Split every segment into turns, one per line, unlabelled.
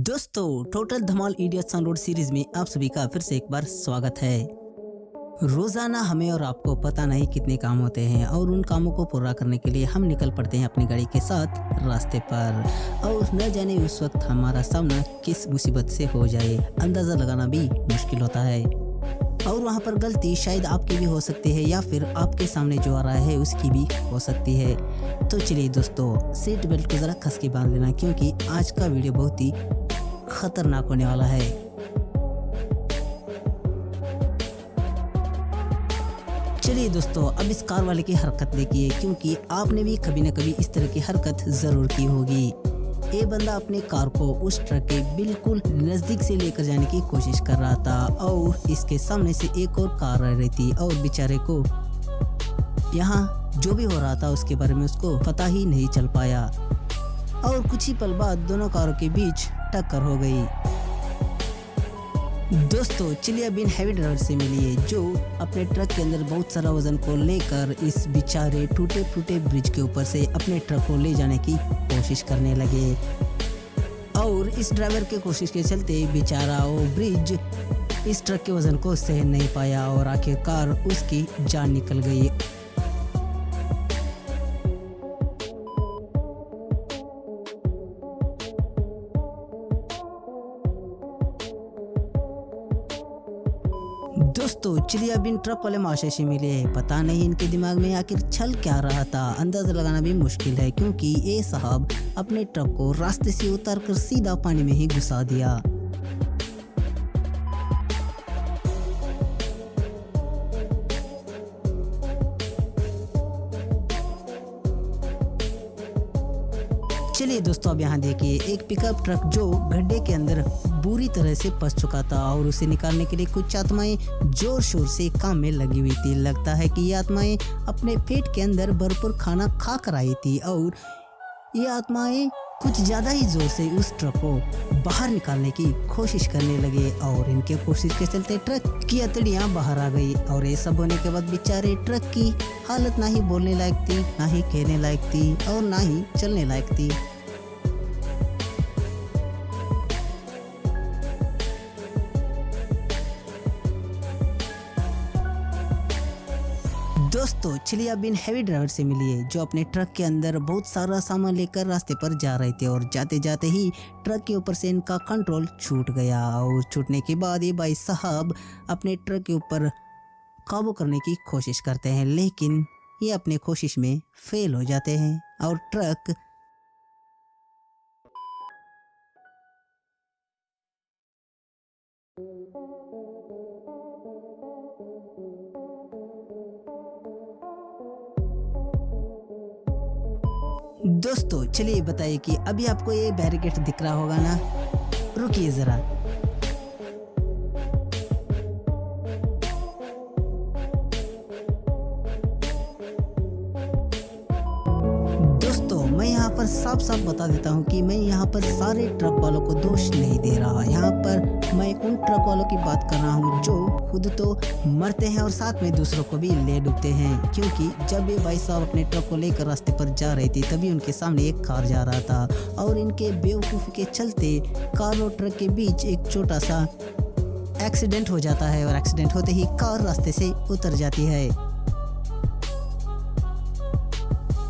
दोस्तों, total Dhamaal idiots on road series में आप सभी का फिर से एक बार स्वागत है। रोजाना हमें और आपको पता नहीं कितने काम होते हैं और उन कामों को पूरा करने के लिए हम निकल पड़ते हैं अपनी गाड़ी के साथ रास्ते पर, और न जाने उस वक्त हमारा सामना किस मुसीबत से हो जाए अंदाजा लगाना भी मुश्किल होता है। और वहाँ पर गलती शायद आपकी भी हो सकती है या फिर आपके सामने जो आ रहा है उसकी भी हो सकती है। तो चलिए दोस्तों, सीट बेल्ट को ज़रा कस के बांध लेना, क्योंकि आज का वीडियो बहुत ही खतरनाक होने वाला है। चलिए दोस्तों, अब इस कार वाले की हरकत देखिए, क्योंकि आपने भी कभी न कभी इस तरह की हरकत ज़रूर की होगी। ये बंदा अपने कार को उस ट्रक के बिल्कुल नज़दीक से लेकर जाने की कोशिश कर रहा था और इसके सामने से एक और कार आ रही थी और बेचारे को यहाँ जो भी हो रहा था उसके बारे में उसको पता ही नहीं चल पाया और कुछ ही पल बाद दोनों कारों के बीच टक्कर हो गई। दोस्तों, चलिए अब इन हैवी ड्राइवर से मिलिए जो अपने ट्रक के अंदर बहुत सारा वजन को लेकर इस बेचारे टूटे फूटे ब्रिज के ऊपर से अपने ट्रक को ले जाने की कोशिश करने लगे। और इस ड्राइवर के कोशिश के चलते बेचारा वो ब्रिज इस ट्रक के वजन को सहन नहीं पाया और आखिरकार उसकी जान निकल गई। दोस्तों, चलिए अब इन ट्रक वाले महाशय से मिले। पता नहीं इनके दिमाग में आखिर चल क्या रहा था, अंदाजा लगाना भी मुश्किल है, क्योंकि ये साहब अपने ट्रक को रास्ते से उतारकर सीधा पानी में ही घुसा दिया। चलिए दोस्तों, अब यहाँ देखिए एक पिकअप ट्रक जो गड्ढे के अंदर बुरी तरह से फंस चुका था और उसे निकालने के लिए कुछ आत्माएं जोर शोर से काम में लगी हुई थी। लगता है कि ये आत्माएं अपने पेट के अंदर भरपूर खाना खा कर आई थी और ये आत्माएं कुछ ज़्यादा ही जोर से उस ट्रक को बाहर निकालने की कोशिश करने लगे और इनके कोशिश के चलते ट्रक की अतड़ियाँ बाहर आ गई। और ये सब होने के बाद बेचारे ट्रक की हालत ना ही बोलने लायक थी, ना ही कहने लायक थी और ना ही चलने लायक थी। दोस्तों, चलिए अब इन हैवी ड्राइवर से मिलिए जो अपने ट्रक के अंदर बहुत सारा सामान लेकर रास्ते पर जा रहे थे और जाते जाते ही ट्रक के ऊपर से इनका कंट्रोल छूट गया और छूटने के बाद ये भाई साहब अपने ट्रक के ऊपर काबू करने की कोशिश करते हैं, लेकिन ये अपने कोशिश में फेल हो जाते हैं और ट्रक दोस्तों, चलिए बताइए कि अभी आपको ये बैरिकेड दिख रहा होगा ना, रुकिए जरा। दोस्तों, मैं यहाँ पर साफ साफ बता देता हूँ कि मैं यहाँ पर सारे ट्रक वालों को दोष नहीं दे रहा। यहाँ पर मैं उन ट्रक वालों की बात कर रहा हूँ जो खुद तो मरते हैं और साथ में दूसरों को भी ले डूबते हैं, क्योंकि जब ये भाई साहब अपने ट्रक को लेकर रास्ते पर जा रही थी तभी उनके सामने एक कार जा रहा था और इनके बेवकूफ़ी के चलते कार और ट्रक के बीच एक छोटा सा एक्सीडेंट हो जाता है और एक्सीडेंट होते ही कार रास्ते से उतर जाती है।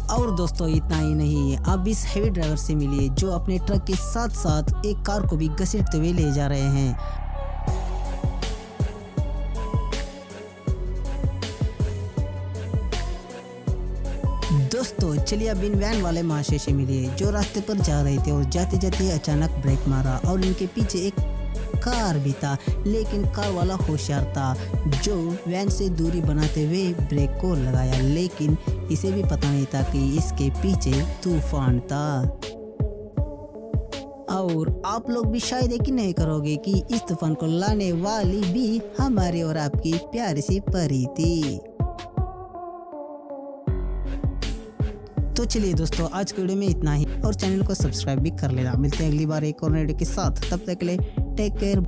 और दोस्तों, इतना ही नहीं, अब इस हेवी ड्राइवर से मिलिए जो अपने ट्रक के साथ साथ एक कार को भी घसीटते हुए ले जा रहे हैं। दोस्तों, चलिए अब इन वैन वाले महाशय से मिलिए जो रास्ते पर जा रहे थे और जाते जाते अचानक ब्रेक मारा और इनके पीछे एक कार भी था, लेकिन कार वाला होशियार था जो वैन से दूरी बनाते हुए ब्रेक को लगाया, लेकिन इसे भी पता नहीं था कि इसके पीछे तूफान था। और आप लोग भी शायद यकीन नहीं करोगे कि इस तूफान को लाने वाली भी हमारी और आपकी प्यारी सी परी थी। तो चलिए दोस्तों, आज के वीडियो में इतना ही और चैनल को सब्सक्राइब भी कर लेना। मिलते हैं अगली बार एक और वीडियो के साथ, तब तक के लिए टेक केयर।